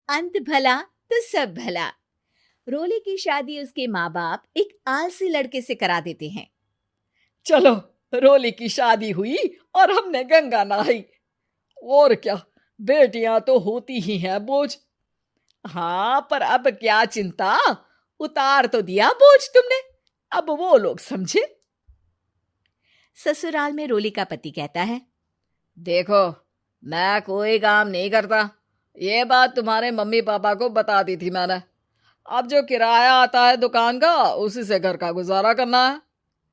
अंत भला तो सब भला। रोली की शादी उसके माँ बाप एक आलसी लड़के से करा देते हैं। चलो, रोली की शादी हुई और हमने गंगा नहाई। और क्या, बेटियां तो होती ही हैं बोझ। हाँ, पर अब क्या चिंता, उतार तो दिया बोझ तुमने, अब वो लोग समझे। ससुराल में रोली का पति कहता है, देखो, मैं कोई काम नहीं करता, ये बात तुम्हारे मम्मी पापा को बता दी थी मैंने। अब जो किराया आता है दुकान का, उसी से घर का गुजारा करना है।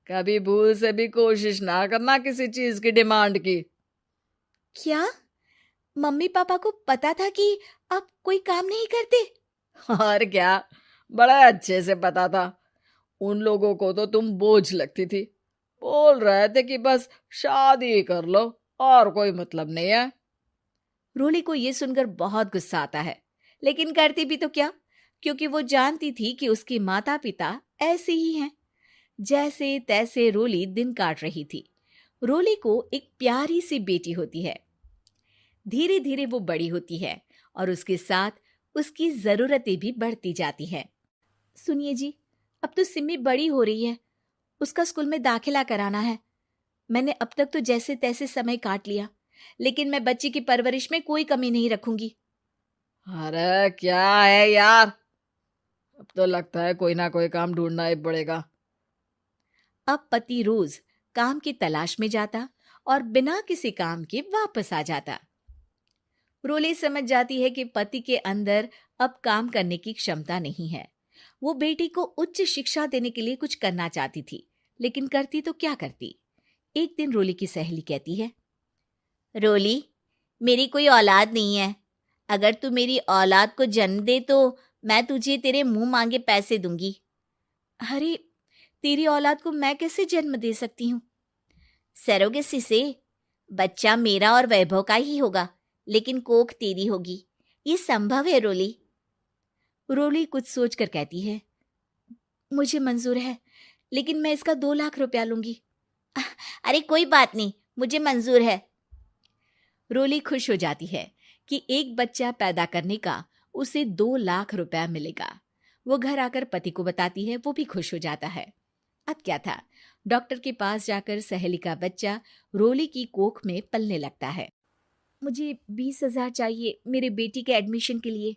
कभी भूल से भी कोशिश ना करना किसी चीज की डिमांड की। क्या मम्मी पापा को पता था कि आप कोई काम नहीं करते? और क्या, बड़ा अच्छे से पता था। उन लोगों को तो तुम बोझ लगती थी, बोल रहे थे कि बस शादी कर लो और कोई मतलब नहीं है। रोली को यह सुनकर बहुत गुस्सा आता है, लेकिन करती भी तो क्या, क्योंकि वो जानती थी कि उसके माता पिता ऐसे ही हैं। जैसे तैसे रोली दिन काट रही थी। रोली को एक प्यारी सी बेटी होती है। धीरे धीरे वो बड़ी होती है और उसके साथ उसकी जरूरतें भी बढ़ती जाती है। सुनिए जी, अब तो सिमी बड़ी हो रही है, उसका स्कूल में दाखिला कराना है। मैंने अब तक तो जैसे तैसे समय काट लिया, लेकिन मैं बच्ची की परवरिश में कोई कमी नहीं रखूंगी। अरे क्या है यार, अब तो लगता है कोई ना कोई काम ढूंढना ही पड़ेगा। अब पति रोज काम की तलाश में जाता और बिना किसी काम के वापस आ जाता। रोली समझ जाती है कि पति के अंदर अब काम करने की क्षमता नहीं है। वो बेटी को उच्च शिक्षा देने के लिए कुछ करना चाहती थी, लेकिन करती तो क्या करती। एक दिन रोली की सहेली कहती है, रोली, मेरी कोई औलाद नहीं है। अगर तू मेरी औलाद को जन्म दे तो मैं तुझे तेरे मुंह मांगे पैसे दूंगी। अरे, तेरी औलाद को मैं कैसे जन्म दे सकती हूँ? सरोगेसी से। बच्चा मेरा और वैभव का ही होगा, लेकिन कोख तेरी होगी। ये संभव है रोली। रोली कुछ सोचकर कहती है, मुझे मंजूर है, लेकिन मैं इसका 2 लाख रुपया लूंगी। अरे कोई बात नहीं, मुझे मंजूर है। रोली खुश हो जाती है कि एक बच्चा पैदा करने का उसे 2 लाख रुपया मिलेगा। वो घर आकर पति को बताती है, वो भी खुश हो जाता है। अब क्या था, डॉक्टर के पास जाकर सहेली का बच्चा रोली की कोख में पलने लगता है। मुझे 20,000 चाहिए मेरे बेटी के एडमिशन के लिए।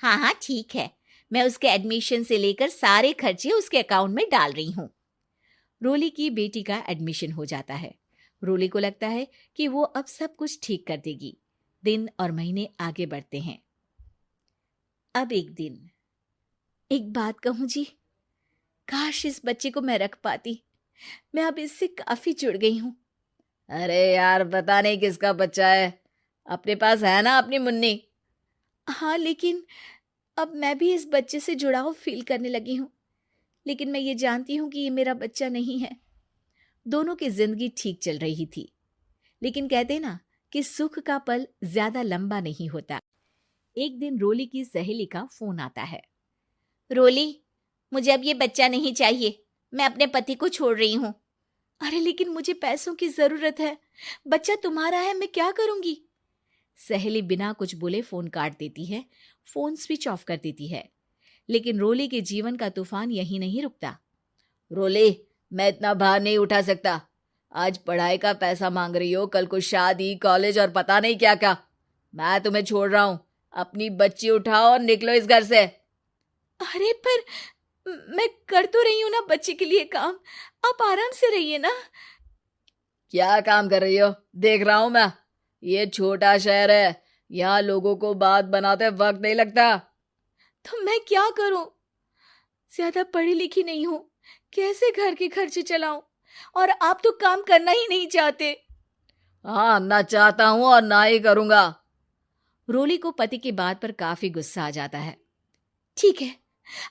हाँ हाँ ठीक है, मैं उसके एडमिशन से लेकर सारे खर्चे उसके अकाउंट में डाल रही हूँ। रोली की बेटी का एडमिशन हो जाता है। रोली को लगता है कि वो अब सब कुछ ठीक कर देगी। दिन और महीने आगे बढ़ते हैं। अब एक दिन, एक बात कहूँ जी, काश इस बच्चे को मैं रख पाती। मैं अब इससे काफी जुड़ गई हूँ। अरे यार, पता नहीं किसका बच्चा है, अपने पास है ना अपनी मुन्नी। हाँ, लेकिन अब मैं भी इस बच्चे से जुड़ाव फील करने लगी हूँ। लेकिन मैं ये जानती हूँ कि ये मेरा बच्चा नहीं है। दोनों की जिंदगी ठीक चल रही थी, लेकिन कहते ना कि सुख का पल ज्यादा लंबा नहीं होता। एक दिन रोली की सहेली का फोन आता है। रोली, मुझे अब ये बच्चा नहीं चाहिए, मैं अपने पति को छोड़ रही हूँ। अरे लेकिन मुझे पैसों की जरूरत है, बच्चा तुम्हारा है, मैं क्या करूंगी? सहेली बिना कुछ बोले फोन काट देती है, फोन स्विच ऑफ कर देती है। लेकिन रोली के जीवन का तूफान यहीं नहीं रुकता। रोली, मैं इतना भार नहीं उठा सकता। आज पढ़ाई का पैसा मांग रही हो, कल को शादी, कॉलेज और पता नहीं क्या क्या। मैं तुम्हें छोड़ रहा हूँ, अपनी बच्ची उठाओ और निकलो इस घर से। अरे पर मैं कर तो रही हूं ना बच्चे के लिए काम, आप आराम से रहिए ना। क्या काम कर रही हो, देख रहा हूं मैं। ये छोटा शहर है, यहाँ लोगों को बात बनाते वक्त नहीं लगता। तो मैं क्या करूं? ज्यादा पढ़ी लिखी नहीं हूं, कैसे घर के खर्चे चलाऊं? और आप तो काम करना ही नहीं चाहते। हाँ, ना चाहता हूं और ना ही करूंगा। रोली को पति की बात पर काफी गुस्सा आ जाता है। ठीक है,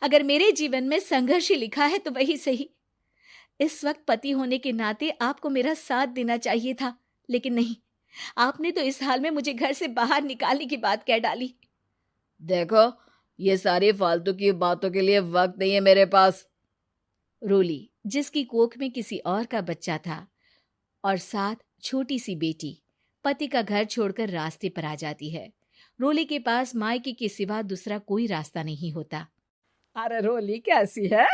अगर मेरे जीवन में संघर्ष ही लिखा है तो वही सही। इस वक्त पति होने के नाते आपको मेरा साथ देना चाहिए था, लेकिन नहीं, आपने तो इस हाल में मुझे घर से बाहर निकालने की बात कह डाली। देखो, ये सारी फालतू की बातों के लिए वक्त नहीं है मेरे पास। रोली, जिसकी कोख में किसी और का बच्चा था और साथ छोटी सी बेटी, पति का घर छोड़कर रास्ते पर आ जाती है। रोली के पास मायके के सिवा दूसरा कोई रास्ता नहीं होता। अरे रोली कैसी है?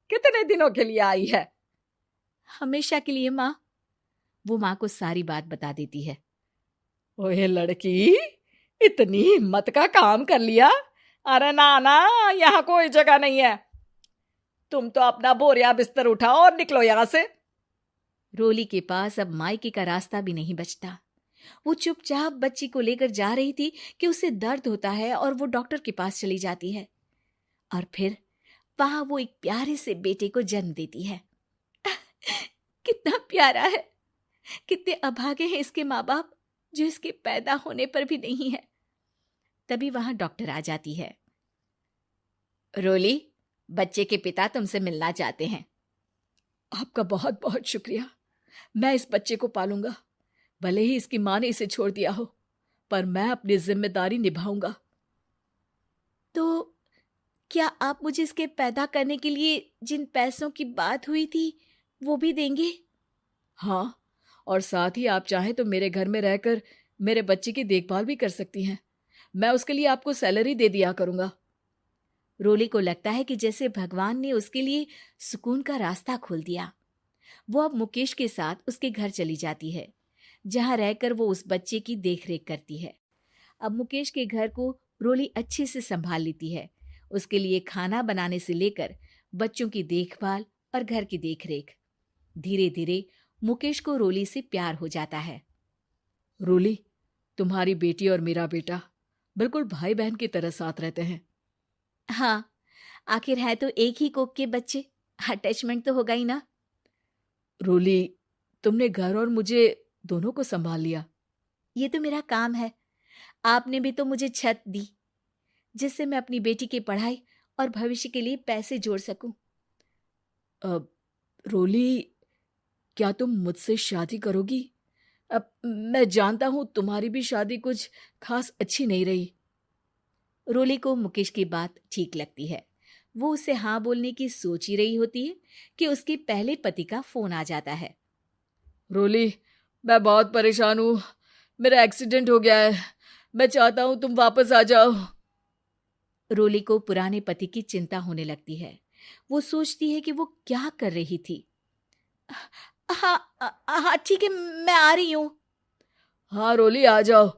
कितने दिनों के लिए आई है? हमेशा के लिए माँ। वो माँ को सारी बात बता देती है। ओए लड़की, इतनी हिम्मत का काम कर लिया। अरे ना ना, यहाँ कोई जगह नहीं है। तुम तो अपना बोरिया बिस्तर उठाओ और निकलो यहाँ से। रोली के पास अब मायके का रास्ता भी नहीं बचता। वो चुपचाप बच्ची को लेकर जा रही थी कि उसे दर्द होता है और वो डॉक्टर के पास चली जाती है और फिर वहां वो एक प्यारे से बेटे को जन्म देती है। कितना प्यारा है, कितने अभागे हैं इसके माँ बाप जो इसके पैदा होने पर भी नहीं है। तभी वहां डॉक्टर आ जाती है। रोली, बच्चे के पिता तुमसे मिलना चाहते हैं। आपका बहुत बहुत शुक्रिया। मैं इस बच्चे को पालूंगा, भले ही इसकी माँ ने इसे छोड़ दिया हो, पर मैं अपनी जिम्मेदारी निभाऊंगा। तो क्या आप मुझे इसके पैदा करने के लिए जिन पैसों की बात हुई थी वो भी देंगे? हाँ, और साथ ही आप चाहें तो मेरे घर में रहकर मेरे बच्चे की देखभाल भी कर सकती हैं। मैं उसके लिए आपको सैलरी दे दिया करूंगा। रोली को लगता है कि जैसे भगवान ने उसके लिए सुकून का रास्ता खोल दिया। वो अब मुकेश के साथ उसके घर चली जाती है, जहां रहकर वो उस बच्चे की देखरेख करती है। अब मुकेश के घर को रोली अच्छे से संभाल लेती है। उसके लिए खाना बनाने से लेकर बच्चों की देखभाल और घर की देखरेख। धीरे धीरे मुकेश को रोली से प्यार हो जाता है। रोली, तुम्हारी बेटी और मेरा बेटा बिल्कुल भाई बहन की तरह साथ रहते हैं। हाँ, आखिर है तो एक ही कोख के बच्चे, अटैचमेंट तो होगा ही ना। रोली, तुमने घर और मुझे दोनों को संभाल लिया। ये तो मेरा काम है। आपने भी तो मुझे छत दी जिससे मैं अपनी बेटी की पढ़ाई और भविष्य के लिए पैसे जोड़ सकूं। अब रोली, क्या तुम मुझसे शादी करोगी? अब मैं जानता हूं तुम्हारी भी शादी कुछ खास अच्छी नहीं रही। रोली को मुकेश की बात ठीक लगती है। वो उसे हाँ बोलने की सोच ही रही होती है कि उसके पहले पति का फोन आ जाता है। रोली, मैं बहुत परेशान हूँ। मेरा एक्सीडेंट हो गया है। मैं चाहता हूँ तुम वापस आ जाओ। रोली को पुराने पति की चिंता होने लगती है। वो सोचती है कि वो क्या कर रही थी। हाँ हाँ ठीक है, मैं आ रही हूँ। हाँ रोली, आ जाओ,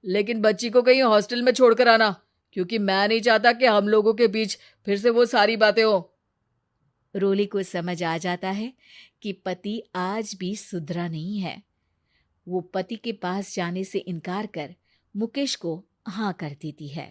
लेकिन बच्ची को कहीं हॉस्टल में छोड़कर आना, क्योंकि मैं नहीं चाहता कि हम लोगों के बीच फिर से वो सारी बातें हो। रोली को समझ आ जाता है कि पति आज भी सुधरा नहीं है। वो पति के पास जाने से इनकार कर मुकेश को हाँ कर देती है।